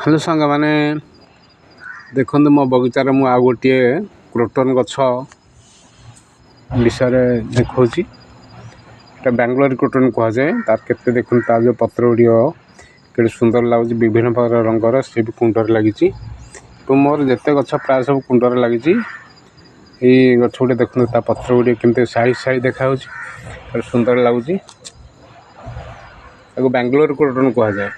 Hello सांग मैंने देखो मो बगीचार मु आ गोटे क्रोटन गछ विषय देखा बेंगलोर क्रोटन कह जाए तार के देखो तार जो पत्र गुड़िक के सुंदर लगुच विभिन्न प्रकार रंगर सी भी कुंडर लगी तो मोर जिते गछ प्राय सब कुंडर लगी गछ गुटे देखते पत्र गुड़िक केमती साइज साइज देखा सुंदर लगुच बेंगलोर क्रोटन कह जाए।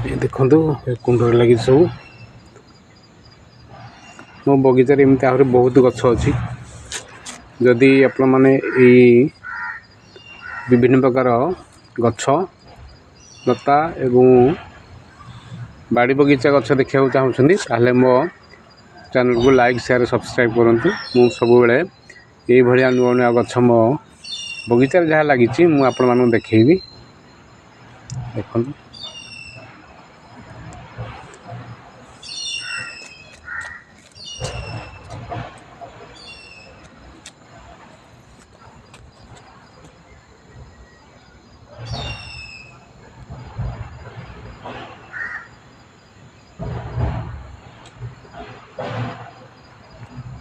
ये देखो कुंडर लगी सब मो बगीचार एमती आहरी बहुत गछ अच्छी जदि आपण मैंने विभिन्न प्रकार गछ लता एवं बाड़ी बगीचा गछ देखा चाहते ताहले मो चैनल को लाइक शेयर सब्सक्राइब करंतु। मु सब बेले ये भलिया नुआ नुआ गछ मो बगीचार जहाँ लगी मु आपण मानू देखैबी देखो।